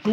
2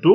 2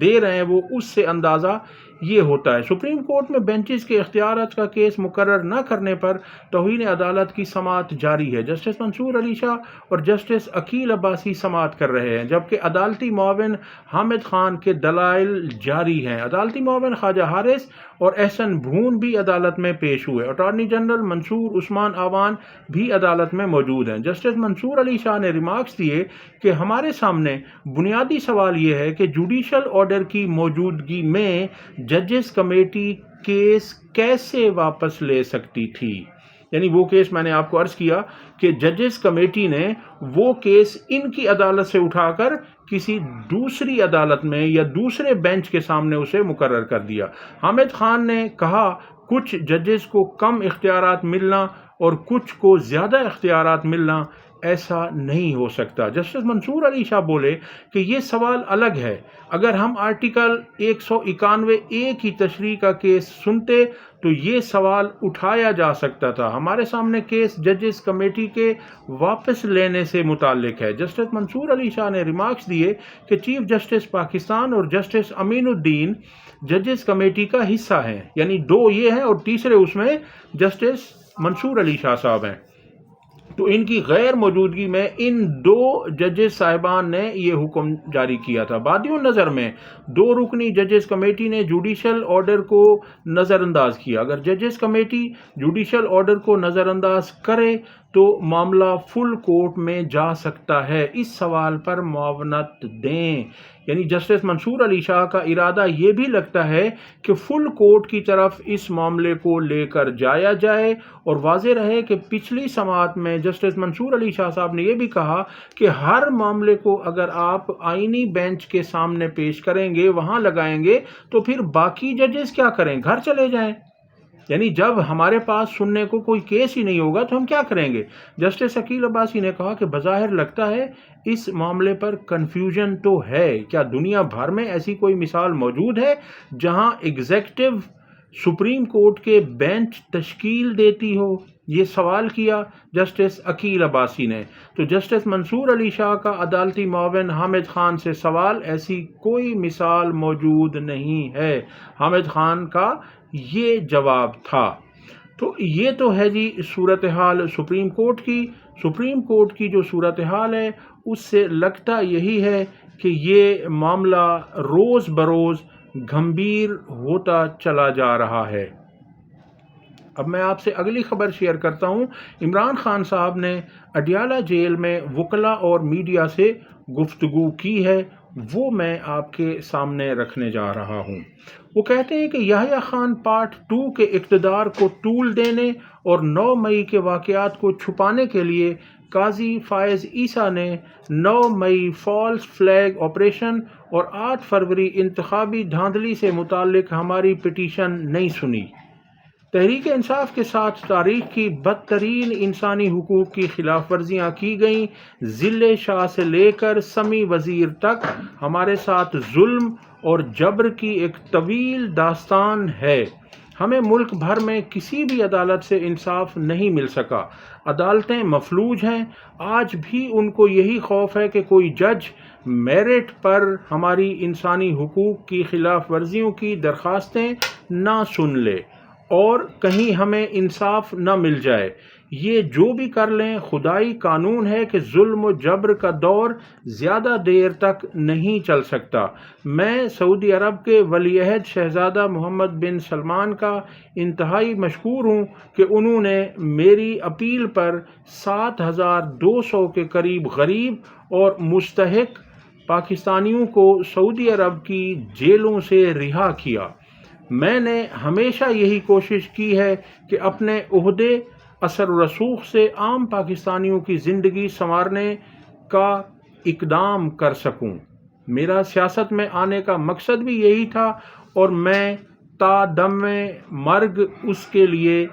دے رہے ہیں وہ اس سے اندازہ یہ ہوتا ہے۔ سپریم کورٹ میں بینچز کے اختیارات کا کیس مقرر نہ کرنے پر توہین عدالت کی سماعت جاری ہے۔ جسٹس منصور علی شاہ اور جسٹس عقیل عباسی سماعت کر رہے ہیں، جبکہ عدالتی معاون حامد خان کے دلائل جاری ہیں۔ عدالتی معاون خواجہ حارث اور احسن بھون بھی عدالت میں پیش ہوئے۔ اٹارنی جنرل منصور عثمان آوان بھی عدالت میں موجود ہیں۔ جسٹس منصور علی شاہ نے ریمارکس دیے کہ ہمارے سامنے بنیادی سوال یہ ہے کہ جوڈیشل آرڈر کی موجودگی میں ججز کمیٹی کیس کیسے واپس لے سکتی تھی؟ یعنی وہ کیس میں نے آپ کو عرض کیا کہ ججز کمیٹی نے وہ کیس ان کی عدالت سے اٹھا کر کسی دوسری عدالت میں یا دوسرے بینچ کے سامنے اسے مقرر کر دیا۔ حامد خان نے کہا کچھ ججز کو کم اختیارات ملنا اور کچھ کو زیادہ اختیارات ملنا ایسا نہیں ہو سکتا۔ جسٹس منصور علی شاہ بولے کہ یہ سوال الگ ہے۔ اگر ہم آرٹیکل 191(a) کی تشریح کا کیس سنتے تو یہ سوال اٹھایا جا سکتا تھا۔ ہمارے سامنے کیس ججز کمیٹی کے واپس لینے سے متعلق ہے۔ جسٹس منصور علی شاہ نے ریمارکس دیے کہ چیف جسٹس پاکستان اور جسٹس امین الدین ججز کمیٹی کا حصہ ہیں، یعنی 2 یہ ہیں اور تیسرے اس میں جسٹس منصور علی شاہ صاحب ہیں، تو ان کی غیر موجودگی میں ان 2 ججز صاحبان نے یہ حکم جاری کیا تھا۔ بادی النظر میں 2 رکنی ججز کمیٹی نے جوڈیشل آرڈر کو نظر انداز کیا۔ اگر ججز کمیٹی جوڈیشل آرڈر کو نظر انداز کرے تو معاملہ فل کورٹ میں جا سکتا ہے۔ اس سوال پر معاونت دیں۔ یعنی جسٹس منصور علی شاہ کا ارادہ یہ بھی لگتا ہے کہ فل کورٹ کی طرف اس معاملے کو لے کر جایا جائے، اور واضح رہے کہ پچھلی سماعت میں جسٹس منصور علی شاہ صاحب نے یہ بھی کہا کہ ہر معاملے کو اگر آپ آئینی بینچ کے سامنے پیش کریں گے، وہاں لگائیں گے، تو پھر باقی ججز کیا کریں؟ گھر چلے جائیں۔ یعنی جب ہمارے پاس سننے کو کوئی کیس ہی نہیں ہوگا تو ہم کیا کریں گے؟ جسٹس عقیل عباسی نے کہا کہ بظاہر لگتا ہے اس معاملے پر کنفیوژن تو ہے۔ کیا دنیا بھر میں ایسی کوئی مثال موجود ہے جہاں ایگزیکٹو سپریم کورٹ کے بینچ تشکیل دیتی ہو؟ یہ سوال کیا جسٹس عقیل عباسی نے۔ تو جسٹس منصور علی شاہ کا عدالتی معاون حامد خان سے سوال، ایسی کوئی مثال موجود نہیں ہے۔ حامد خان کا یہ جواب تھا۔ تو یہ تو ہے جی صورتحال سپریم کورٹ کی۔ سپریم کورٹ کی جو صورتحال ہے اس سے لگتا یہی ہے کہ یہ معاملہ روز بروز گھمبیر ہوتا چلا جا رہا ہے۔ اب میں آپ سے اگلی خبر شیئر کرتا ہوں۔ عمران خان صاحب نے اڈیالہ جیل میں وکلاء اور میڈیا سے گفتگو کی ہے، وہ میں آپ کے سامنے رکھنے جا رہا ہوں۔ وہ کہتے ہیں کہ یحییٰ خان پارٹ 2 کے اقتدار کو طول دینے اور 9 مئی کے واقعات کو چھپانے کے لیے قاضی فائز عیسیٰ نے 9 مئی فالس فلیگ آپریشن اور 8 فروری انتخابی دھاندلی سے متعلق ہماری پٹیشن نہیں سنی۔ تحریک انصاف کے ساتھ تاریخ کی بدترین انسانی حقوق کی خلاف ورزیاں کی گئیں۔ ضلع شاہ سے لے کر سمی وزیر تک ہمارے ساتھ ظلم اور جبر کی ایک طویل داستان ہے۔ ہمیں ملک بھر میں کسی بھی عدالت سے انصاف نہیں مل سکا۔ عدالتیں مفلوج ہیں۔ آج بھی ان کو یہی خوف ہے کہ کوئی جج میرٹ پر ہماری انسانی حقوق کی خلاف ورزیوں کی درخواستیں نہ سن لے اور کہیں ہمیں انصاف نہ مل جائے۔ یہ جو بھی کر لیں، خدائی قانون ہے کہ ظلم و جبر کا دور زیادہ دیر تک نہیں چل سکتا۔ میں سعودی عرب کے ولی عہد شہزادہ محمد بن سلمان کا انتہائی مشکور ہوں کہ انہوں نے میری اپیل پر 7200 کے قریب غریب اور مستحق پاکستانیوں کو سعودی عرب کی جیلوں سے رہا کیا۔ میں نے ہمیشہ یہی کوشش کی ہے کہ اپنے عہدے اثر و رسوخ سے عام پاکستانیوں کی زندگی سنوارنے کا اقدام کر سکوں۔ میرا سیاست میں آنے کا مقصد بھی یہی تھا اور میں تا دم مرگ اس کے لیے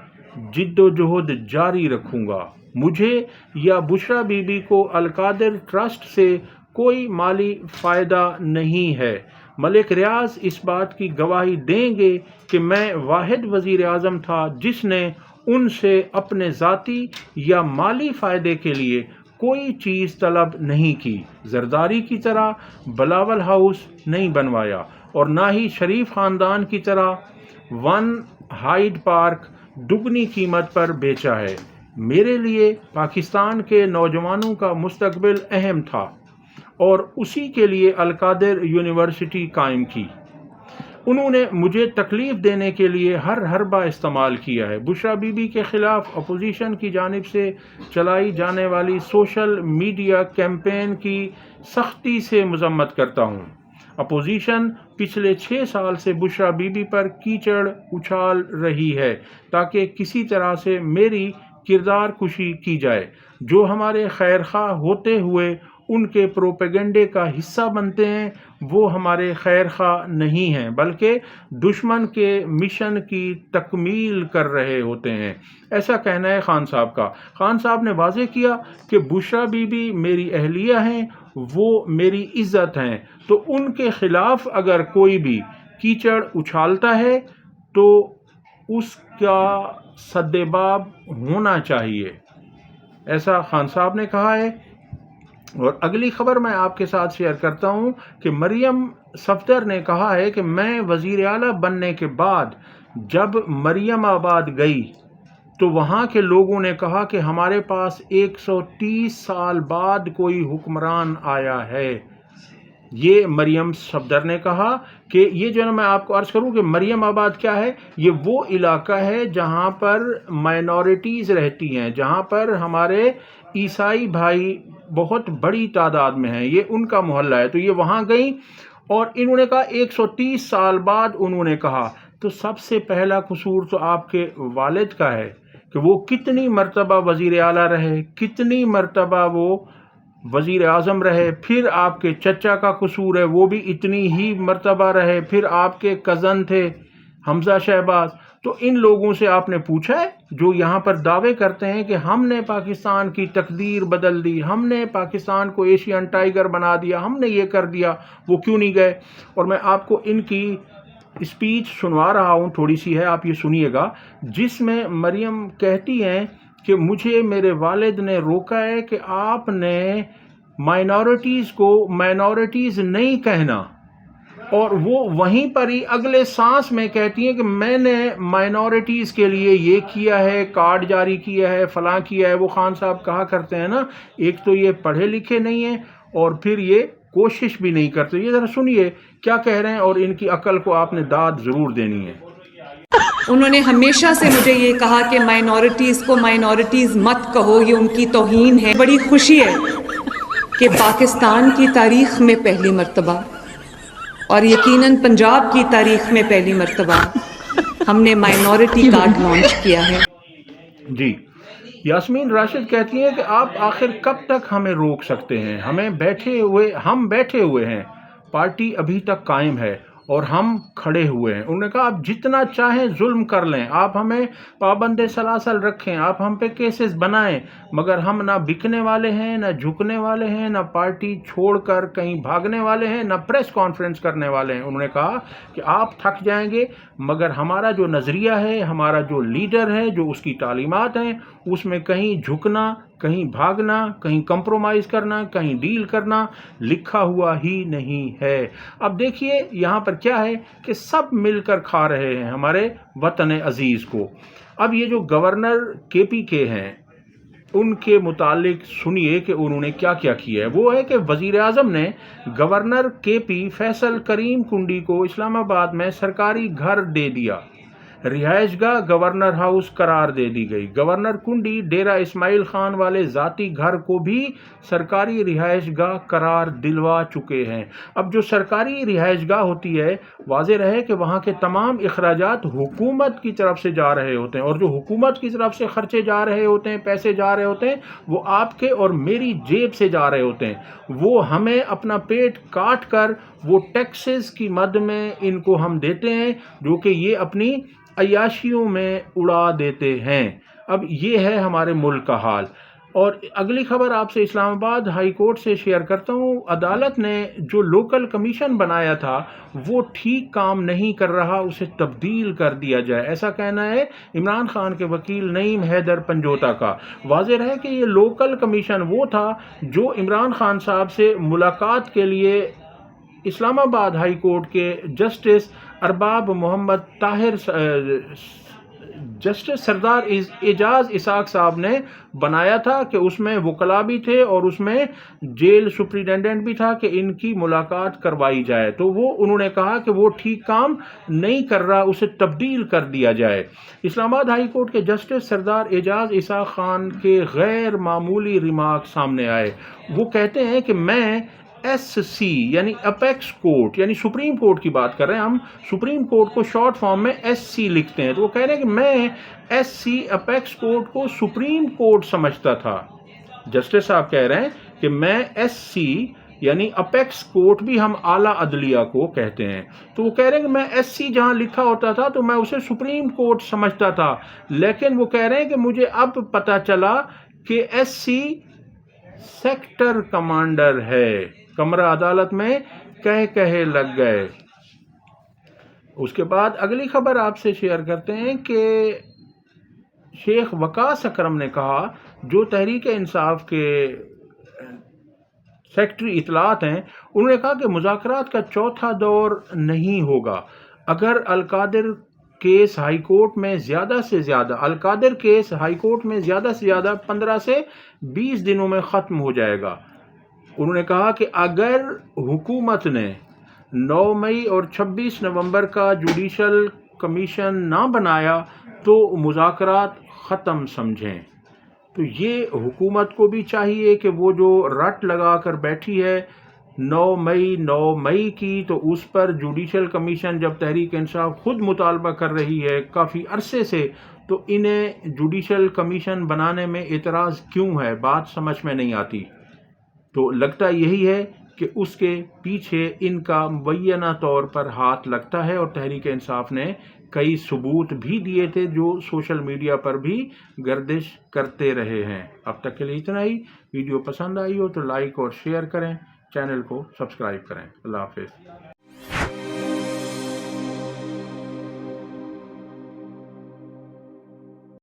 جد و جہد جاری رکھوں گا۔ مجھے یا بشرا بی بی کو القادر ٹرسٹ سے کوئی مالی فائدہ نہیں ہے۔ ملک ریاض اس بات کی گواہی دیں گے کہ میں واحد وزیر اعظم تھا جس نے ان سے اپنے ذاتی یا مالی فائدے کے لیے کوئی چیز طلب نہیں کی، زرداری کی طرح بلاول ہاؤس نہیں بنوایا، اور نہ ہی شریف خاندان کی طرح ون ہائیڈ پارک دگنی قیمت پر بیچا ہے۔ میرے لیے پاکستان کے نوجوانوں کا مستقبل اہم تھا اور اسی کے لیے القادر یونیورسٹی قائم کی۔ انہوں نے مجھے تکلیف دینے کے لیے ہر حربہ استعمال کیا ہے۔ بشرا بی بی کے خلاف اپوزیشن کی جانب سے چلائی جانے والی سوشل میڈیا کیمپین کی سختی سے مذمت کرتا ہوں۔ اپوزیشن پچھلے 6 سال سے بشرا بی بی پر کیچڑ اچھال رہی ہے تاکہ کسی طرح سے میری کردار کشی کی جائے۔ جو ہمارے خیر خواہ ہوتے ہوئے ان کے پروپیگنڈے کا حصہ بنتے ہیں وہ ہمارے خیر خواہ نہیں ہیں بلکہ دشمن کے مشن کی تکمیل کر رہے ہوتے ہیں، ایسا کہنا ہے خان صاحب کا۔ خان صاحب نے واضح کیا کہ بشرا بی بی میری اہلیہ ہیں، وہ میری عزت ہیں، تو ان کے خلاف اگر کوئی بھی کیچڑ اچھالتا ہے تو اس کا سدباب ہونا چاہیے، ایسا خان صاحب نے کہا ہے۔ اور اگلی خبر میں آپ کے ساتھ شیئر کرتا ہوں کہ مریم صفدر نے کہا ہے کہ میں وزیر اعلیٰ بننے کے بعد جب مریم آباد گئی تو وہاں کے لوگوں نے کہا کہ ہمارے پاس 130 سال بعد کوئی حکمران آیا ہے۔ یہ مریم صفدر نے کہا کہ یہ جو ہے میں آپ کو عرض کروں کہ مریم آباد کیا ہے، یہ وہ علاقہ ہے جہاں پر مائنورٹیز رہتی ہیں، جہاں پر ہمارے عیسائی بھائی بہت بڑی تعداد میں ہیں، یہ ان کا محلہ ہے۔ تو یہ وہاں گئیں اور انہوں نے کہا 130 سال بعد انہوں نے کہا، تو سب سے پہلا قصور تو آپ کے والد کا ہے کہ وہ کتنی مرتبہ وزیر اعلیٰ رہے، کتنی مرتبہ وہ وزیر اعظم رہے، پھر آپ کے چچا کا قصور ہے، وہ بھی اتنی ہی مرتبہ رہے، پھر آپ کے کزن تھے حمزہ شہباز۔ تو ان لوگوں سے آپ نے پوچھا ہے جو یہاں پر دعوے کرتے ہیں کہ ہم نے پاکستان کی تقدیر بدل دی، ہم نے پاکستان کو ایشین ٹائیگر بنا دیا، ہم نے یہ کر دیا، وہ کیوں نہیں گئے؟ اور میں آپ کو ان کی اسپیچ سنوا رہا ہوں، تھوڑی سی ہے، آپ یہ سنیے گا، جس میں مریم کہتی ہیں کہ مجھے میرے والد نے روکا ہے کہ آپ نے مائنورٹیز کو مائنورٹیز نہیں کہنا، اور وہ وہیں پر ہی اگلے سانس میں کہتی ہیں کہ میں نے مائنورٹیز کے لیے یہ کیا ہے، کارڈ جاری کیا ہے، فلاں کیا ہے۔ وہ خان صاحب کہا کرتے ہیں نا، ایک تو یہ پڑھے لکھے نہیں ہیں اور پھر یہ کوشش بھی نہیں کرتے۔ یہ ذرا سنیے کیا کہہ رہے ہیں، اور ان کی عقل کو آپ نے داد ضرور دینی ہے۔ انہوں نے ہمیشہ سے مجھے یہ کہا کہ مائنورٹیز کو مائنورٹیز مت کہو، یہ ان کی توہین ہے۔ بڑی خوشی ہے کہ پاکستان کی تاریخ میں پہلی مرتبہ اور یقیناً پنجاب کی تاریخ میں پہلی مرتبہ ہم نے مائنورٹی کارڈ لانچ کیا ہے۔ جی، یاسمین راشد کہتی ہیں کہ آپ آخر کب تک ہمیں روک سکتے ہیں؟ ہم بیٹھے ہوئے ہیں، پارٹی ابھی تک قائم ہے اور ہم کھڑے ہوئے ہیں۔ انہوں نے کہا آپ جتنا چاہیں ظلم کر لیں، آپ ہمیں پابند سلاسل رکھیں، آپ ہم پہ کیسز بنائیں، مگر ہم نہ بکنے والے ہیں، نہ جھکنے والے ہیں، نہ پارٹی چھوڑ کر کہیں بھاگنے والے ہیں، نہ پریس کانفرنس کرنے والے ہیں۔ انہوں نے کہا کہ آپ تھک جائیں گے مگر ہمارا جو نظریہ ہے، ہمارا جو لیڈر ہے، جو اس کی تعلیمات ہیں، اس میں کہیں جھکنا، کہیں بھاگنا، کہیں کمپرومائز کرنا، کہیں ڈیل کرنا لکھا ہوا ہی نہیں ہے۔ اب دیکھیے یہاں پر کیا ہے کہ سب مل کر کھا رہے ہیں ہمارے وطن عزیز کو۔ اب یہ جو گورنر کے پی کے ہیں ان کے متعلق سنیے کہ انہوں نے کیا کیا ہے۔ وہ ہے کہ وزیر اعظم نے گورنر کے پی فیصل کریم کنڈی کو اسلام آباد میں سرکاری گھر دے دیا، رہائش گاہ گورنر ہاؤس قرار دے دی گئی۔ گورنر کنڈی ڈیرہ اسماعیل خان والے ذاتی گھر کو بھی سرکاری رہائش گاہ قرار دلوا چکے ہیں۔ اب جو سرکاری رہائش گاہ ہوتی ہے، واضح رہے کہ وہاں کے تمام اخراجات حکومت کی طرف سے جا رہے ہوتے ہیں، اور جو حکومت کی طرف سے خرچے جا رہے ہوتے ہیں، پیسے جا رہے ہوتے ہیں، وہ آپ کے اور میری جیب سے جا رہے ہوتے ہیں۔ وہ ہمیں اپنا پیٹ کاٹ کر وہ ٹیکسز کی مد میں ان کو ہم دیتے ہیں، جو کہ یہ اپنی عیاشیوں میں اڑا دیتے ہیں۔ اب یہ ہے ہمارے ملک کا حال، اور اگلی خبر آپ سے اسلام آباد ہائی کورٹ سے شیئر کرتا ہوں۔ عدالت نے جو لوکل کمیشن بنایا تھا وہ ٹھیک کام نہیں کر رہا، اسے تبدیل کر دیا جائے، ایسا کہنا ہے عمران خان کے وکیل نعیم حیدر پنجوتا کا۔ واضح ہے کہ یہ لوکل کمیشن وہ تھا جو عمران خان صاحب سے ملاقات کے لیے اسلام آباد ہائی کورٹ کے جسٹس ارباب محمد طاہر جسٹس سردار اعجاز اسحاق صاحب نے بنایا تھا کہ اس میں وکلاء بھی تھے اور اس میں جیل سپرنٹینڈنٹ بھی تھا کہ ان کی ملاقات کروائی جائے، تو وہ انہوں نے کہا کہ وہ ٹھیک کام نہیں کر رہا، اسے تبدیل کر دیا جائے۔ اسلام آباد ہائی کورٹ کے جسٹس سردار اعجاز اسحاق خان کے غیر معمولی ریمارک سامنے آئے۔ وہ کہتے ہیں کہ میں ایس سی یعنی اپیکس کورٹ یعنی سپریم کورٹ کی بات کر رہے ہیں، ہم سپریم کورٹ کو شارٹ فارم میں ایس سی لکھتے ہیں، تو وہ کہہ رہے ہیں کہ میں ایس سی اپیکس کورٹ کو سپریم کورٹ سمجھتا تھا۔ جسٹس صاحب کہہ رہے ہیں کہ میں ایس سی یعنی اپیکس کورٹ بھی ہم اعلیٰ عدلیہ کو کہتے ہیں، تو وہ کہہ رہے ہیں کہ میں ایس سی جہاں لکھا ہوتا تھا تو میں اسے سپریم کورٹ سمجھتا تھا، لیکن وہ کہہ رہے ہیں کہ مجھے اب پتہ چلا کہ ایس سی سیکٹر کمانڈر ہے۔ کمرہ عدالت میں کہے لگ گئے۔ اس کے بعد اگلی خبر آپ سے شیئر کرتے ہیں کہ شیخ وقاص اکرم نے کہا، جو تحریک انصاف کے سیکٹری اطلاعات ہیں، انہوں نے کہا کہ مذاکرات کا چوتھا دور نہیں ہوگا اگر القادر کیس ہائی کورٹ میں زیادہ سے زیادہ 15 سے 20 دنوں میں ختم ہو جائے گا۔ انہوں نے کہا کہ اگر حکومت نے 9 مئی اور 26 نومبر کا جوڈیشل کمیشن نہ بنایا تو مذاکرات ختم سمجھیں۔ تو یہ حکومت کو بھی چاہیے کہ وہ جو رٹ لگا کر بیٹھی ہے 9 مئی کی، تو اس پر جوڈیشل کمیشن جب تحریک انصاف خود مطالبہ کر رہی ہے کافی عرصے سے، تو انہیں جوڈیشل کمیشن بنانے میں اعتراض کیوں ہے، بات سمجھ میں نہیں آتی۔ تو لگتا یہی ہے کہ اس کے پیچھے ان کا مبینہ طور پر ہاتھ لگتا ہے، اور تحریک انصاف نے کئی ثبوت بھی دیے تھے جو سوشل میڈیا پر بھی گردش کرتے رہے ہیں۔ اب تک کے لیے اتنا ہی۔ ویڈیو پسند آئی ہو تو لائک اور شیئر کریں، چینل کو سبسکرائب کریں۔ اللہ حافظ۔